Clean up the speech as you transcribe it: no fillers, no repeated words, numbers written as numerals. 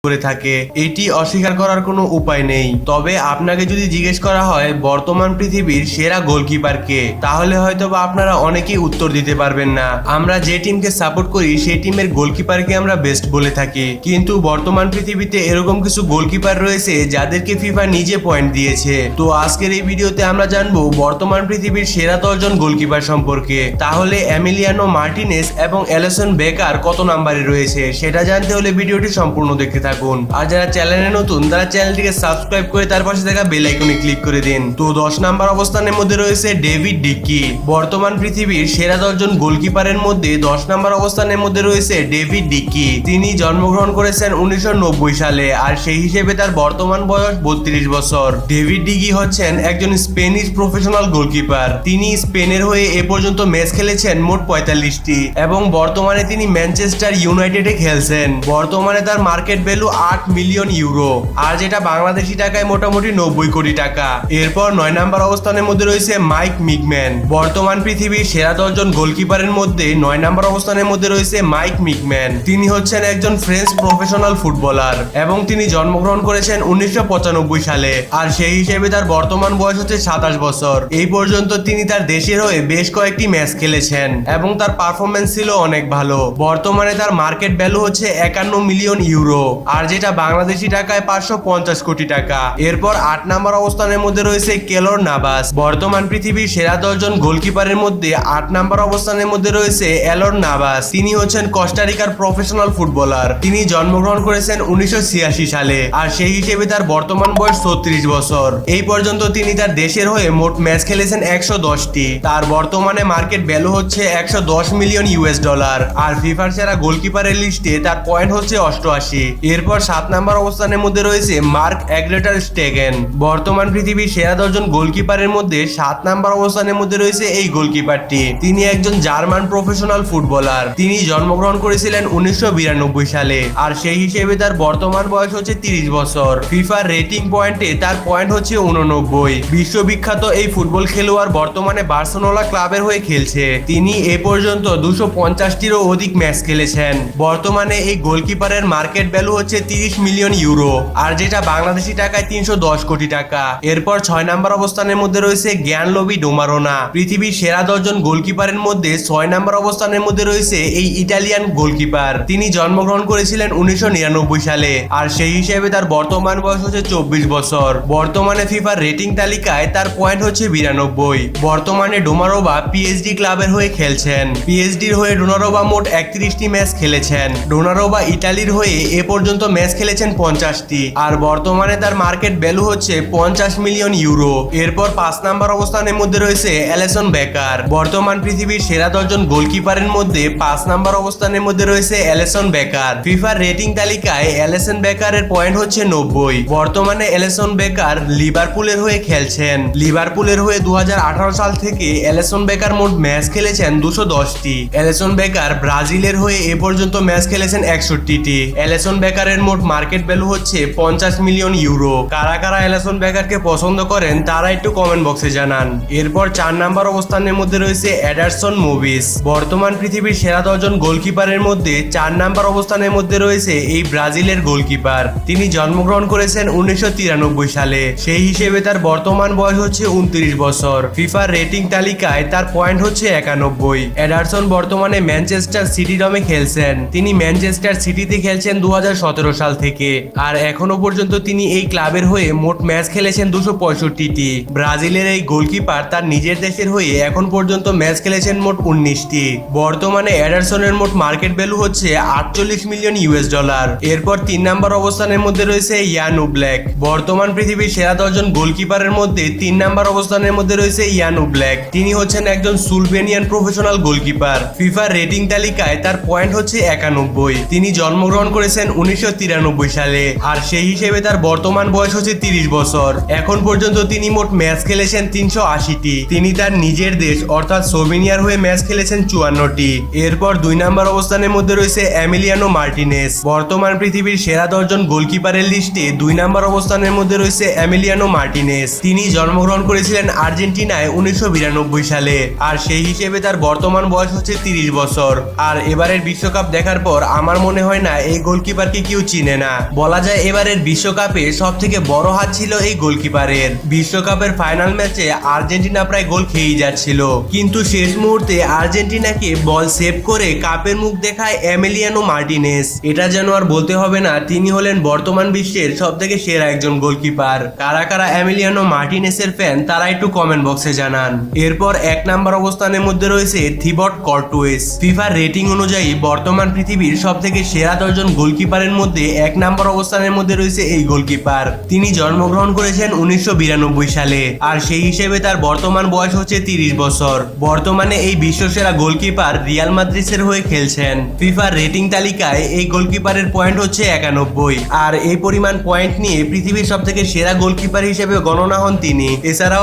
করে থাকে, এটি অস্বীকার করার কোনো উপায় নেই। তবে আপনাকে যদি জিজ্ঞেস করা হয় বর্তমান পৃথিবীর সেরা গোলকিপার কে, তাহলে হয়তো বা আপনারা অনেকেই উত্তর দিতে পারবেন না। আমরা যে টিমকে সাপোর্ট করি সেই টিমের গোলকিপারকে আমরা বেস্ট বলে থাকি, কিন্তু বর্তমান পৃথিবীতে এরকম কিছু গোলকিপার রয়েছে যাদেরকে ফিফা নিজে পয়েন্ট দিয়েছে। তো আজকের এই ভিডিওতে আমরা জানবো বর্তমান পৃথিবীর সেরা 10 জন গোলকিপার সম্পর্কে। তাহলে এমিলিয়ানো মার্টিনেজ এবং অ্যালিসন বেকার কত নম্বরে রয়েছে সেটা জানতে হলে ভিডিওটি সম্পূর্ণ দেখতে থাকুন। আর যারা চ্যানেলে নতুন তারা চ্যানেলটিকে সাবস্ক্রাইব করে তার পাশে থাকা বেল আইকনে ক্লিক করে দিন। তো 10 নম্বর অবস্থানের মধ্যে রয়েছে ডেভিড ডিকি। বর্তমান পৃথিবীর সেরা 10 জন গোলকিপারের মধ্যে 10 নম্বর অবস্থানের মধ্যে রয়েছে ডেভিড ডিকি। তিনি জন্মগ্রহণ করেছেন 1990 সালে, আর সেই হিসেবে তার বর্তমান বয়স 32 বছর। ডেভিড ডিকি হচ্ছেন একজন স্পেনিশ প্রফেশনাল গোলকিপার। তিনি স্পেনের হয়ে এ পর্যন্ত ম্যাচ খেলেছেন মোট 45টি এবং বর্তমানে তিনি ম্যানচেস্টার ইউনাইটেডে খেলছেন। বর্তমানে তার মার্কেট ভ্যালু 8 মিলিয়ন ইউরো, আর যেটা বাংলাদেশি টাকায় মোটামুটি 90 কোটি টাকা। এরপর 9 নম্বর অবস্থানের মধ্যে রয়েছে মাইক মিকম্যান। বর্তমান পৃথিবীর সেরা 10 জন গোলকিপারের মধ্যে 9 নম্বর অবস্থানের মধ্যে রয়েছে মাইক মিকম্যান। তিনি হচ্ছেন একজন ফ্রেঞ্চ প্রফেশনাল ফুটবলার এবং তিনি জন্মগ্রহণ করেছেন 1995 সালে, আর সেই হিসেবে তার বর্তমান বয়স হচ্ছে 27 বছর। এই পর্যন্ত তিনি তার দেশের হয়ে বেশ কয়েকটি ম্যাচ খেলেছেন এবং তার পারফরমেন্স ছিল অনেক ভালো। বর্তমানে তার মার্কেট ভ্যালু হচ্ছে 51 মিলিয়ন ইউরো, আর যেটা বাংলাদেশি টাকায় 550 কোটি টাকা। এরপর 8 নম্বর অবস্থানের মধ্যে রয়েছে কেলর নাভাস। বর্তমান পৃথিবীর সেরা 10 জন গোলকিপারের মধ্যে 8 নম্বর অবস্থানের মধ্যে রয়েছে এলর নাভাস। তিনি হচ্ছেন কোস্টারিকার প্রফেশনাল ফুটবলার। তিনি জন্মগ্রহণ করেছেন 1986 সালে, আর সেই হিসেবে তার বর্তমান বয়স 36 বছর। এই পর্যন্ত তিনি তার দেশের হয়ে মোট ম্যাচ খেলেছেন 110টি। তার বর্তমানে মার্কেট ভ্যালু হচ্ছে 110 মিলিয়ন ইউএস ডলার, আর ফিফার সেরা গোলকিপারের লিস্টে তার পয়েন্ট হচ্ছে 88। এরপর 7 নম্বর অবস্থানের মধ্যে রয়েছে মার্ক অ্যাগ্রেটার স্টেগেন। বর্তমান পৃথিবীর সেরা 10 জন গোলকিপারের মধ্যে 7 নম্বর অবস্থানের মধ্যে রয়েছে এই গোলকিপারটি। তিনি একজন জার্মান প্রফেশনাল ফুটবলার। তিনি জন্মগ্রহণ করেছিলেন 1992 সালে, আর সেই হিসেবে তার বর্তমান বয়স হচ্ছে 30 বছর। ফিফার রেটিং পয়েন্টে তার পয়েন্ট হচ্ছে 89। বিশ্ববিখ্যাত এই ফুটবল খেলোয়াড় বর্তমানে বার্সেলোনা ক্লাবের হয়ে খেলছে। তিনি এ পর্যন্ত 250টিরও অধিক ম্যাচ খেলেছেন। বর্তমানে এই গোলকিপারের মার্কেট ভ্যালু হচ্ছে 30 মিলিয়ন ইউরো, আর যেটা বাংলাদেশি টাকায় 310 কোটি টাকা। এরপর 6 নম্বর অবস্থানের মধ্যে রয়েছে জ্ঞানলোবি ডোমারোনা। পৃথিবীর সেরা 10 জন গোলকিপারের মধ্যে 6 নম্বর অবস্থানের মধ্যে রয়েছে এই ইটালিয়ান গোলকিপার। তিনি জন্মগ্রহণ করেছিলেন 1999 সালে, আর সেই হিসেবে তার বর্তমান বয়স হচ্ছে 24 বছর। বর্তমানে ফিফার রেটিং তালিকায় তার পয়েন্ট হচ্ছে 92। বর্তমানে ডোমারোভা পিএসডি ক্লাবের হয়ে খেলছেন। পিএসডির হয়ে ডোনারোভা মোট 31টি ম্যাচ খেলেছেন। ডোনারোভা ইটালির হয়ে এ পর্যন্ত ম্যাচ খেলেছেন 50টি, আর বর্তমানে তার মার্কেট ভ্যালু হচ্ছে 50 মিলিয়ন ইউরো। এরপর 5 নম্বর অবস্থানের মধ্যে রয়েছে অ্যালিসন বেকার। বর্তমান পৃথিবীর সেরা 10 জন গোলকিপারের মধ্যে 5 নম্বর অবস্থানের মধ্যে রয়েছে অ্যালিসন বেকার। ফিফার রেটিং তালিকায় অ্যালিসন বেকারের পয়েন্ট হচ্ছে 90। বর্তমানে অ্যালিসন বেকার লিভারপুলের হয়ে খেলছেন। লিভারপুলের হয়ে 2018 সাল থেকে অ্যালিসন বেকার মোট ম্যাচ খেলেছেন 210টি। অ্যালিসন বেকার ব্রাজিলের হয়ে এ পর্যন্ত ম্যাচ খেলেছেন 61টি। অ্যালিসন বেকারের মোট মার্কেট ভ্যালু হচ্ছে 50 মিলিয়ন ইউরো। কারা কারা অ্যালিসন বেকারকে পছন্দ করেন তারা একটু কমেন্ট বক্সে জানান। এরপর 4 নম্বর অবস্থানের মধ্যে রয়েছে এডারসন মুভিস। বর্তমান পৃথিবীর সেরা 10 জন গোলকিপারের মধ্যে 4 নম্বর অবস্থানের মধ্যে রয়েছে এই ব্রাজিলের গোলকিপার। তিনি জন্মগ্রহণ করেছেন 1993 সালে, সেই হিসেবে তার বর্তমান বয়স হচ্ছে 29 বছর। ফিফার রেটিং তালিকায় তার পয়েন্ট হচ্ছে 91। এডারসন বর্তমানে ম্যানচেস্টার সিটি দমে খেলছেন। তিনি ম্যানচেস্টার সিটিতে খেলছেন 2017 সাল থেকে, আর এখনো পর্যন্ত তিনি এই ক্লাবের হয়ে মোট ম্যাচ খেলেছেন 265টি। ব্রাজিলের এই গোলকিপার তার নিজের দেশের হয়ে এখন পর্যন্ত ম্যাচ খেলেছেন মোট 19টি। বর্তমানে এডারসনের মোট মার্কেট ভ্যালু হচ্ছে 48 মিলিয়ন ইউএস ডলার। এরপর 3 নম্বর অবস্থানের মধ্যে রয়েছে ইয়ান ওব্ল্যাক। বর্তমান পৃথিবীর সেরা 10 জন গোলকিপারের মধ্যে 3 নম্বর অবস্থানের মধ্যে রয়েছে ইয়ান ওব্ল্যাক। তিনি হচ্ছেন একজন সুলভেনিয়ান প্রফেশনাল গোলকিপার। ফিফার রেটিং তালিকায় তার পয়েন্ট হচ্ছে 91। তিনি জন্মগ্রহণ করেছেন 1993 সালে, আর সেই হিসেবে তার বর্তমান বয়স হচ্ছে 30 বছর। এখন পর্যন্ত তিনি মোট ম্যাচ খেলেছেন 380টি। তিনি তার নিজের দেশ অর্থাৎ স্লোভেনিয়ার হয়ে ম্যাচ খেলেছেন 54টি। এরপর 2 নম্বর অবস্থানের মধ্যে রয়েছে এমিলিয়ানো মার্টিনেজ। বর্তমান পৃথিবীর সেরা 10 জন গোলকিপারের লিস্টে 2 নম্বর অবস্থানের মধ্যে রয়েছে এমিলিয়ানো মার্টিনেজ। তিনি জন্মগ্রহণ করেছিলেন আর্জেন্টিনায় 1992 সালে, আর সেই হিসেবে তার বর্তমান বয়স হচ্ছে 30 বছর। আর এবারের বিশ্বকাপ দেখার পর আমার মনে হয় না এই গোলকিপারকে কেউ চিনে না। বলা যায় এবারের বিশ্বকাপে সব থেকে বড় হাত ছিল এই গোলকিপারের। বিশ্বকাপের ফাইনাল ম্যাচে আর্জেন্টিনা প্রায় গোল খেয়েই যাচ্ছিল, কিন্তু শেষ মুহূর্তে আর্জেন্টিনাকে বল সেভ করে কাপের মুখ দেখায় এমিলিয়ানো মার্টিনেজ। এটা যেন আর বলতে হবে না, তিনি হলেন বর্তমান বিশ্বের সব থেকে সেরা একজন গোলকিপার। কারা কারা এমিলিয়ানো মার্টিনেজের ফ্যান তারা একটু কমেন্ট বক্সে জানান। এরপর 1 নম্বর অবস্থানের মধ্যে রয়েছে থিবট কর্টুয়েস। ফিফার রেটিং অনুযায়ী বর্তমান পৃথিবীর সব থেকে সেরা 10 জন গোলকিপারের মধ্যে 1 নম্বর অবস্থানের মধ্যে রয়েছে এই গোলকিপার। তিনি জন্মগ্রহণ করেছেন 1992 সালে, আর সেই হিসেবে তার বর্তমান বয়স হচ্ছে 30 বছর। বর্তমানে এই বিশ্বসেরা গোলকিপার রিয়াল মাদ্রিদের হয়ে খেলছেন। ফিফার রেটিং তালিকায় এই গোলকিপারের পয়েন্ট হচ্ছে 91, আর এই পরিমাণ পয়েন্ট নিয়ে পৃথিবীর সব থেকে সেরা গোলকিপার হিসেবে গণনা হন তিনি। এছাড়াও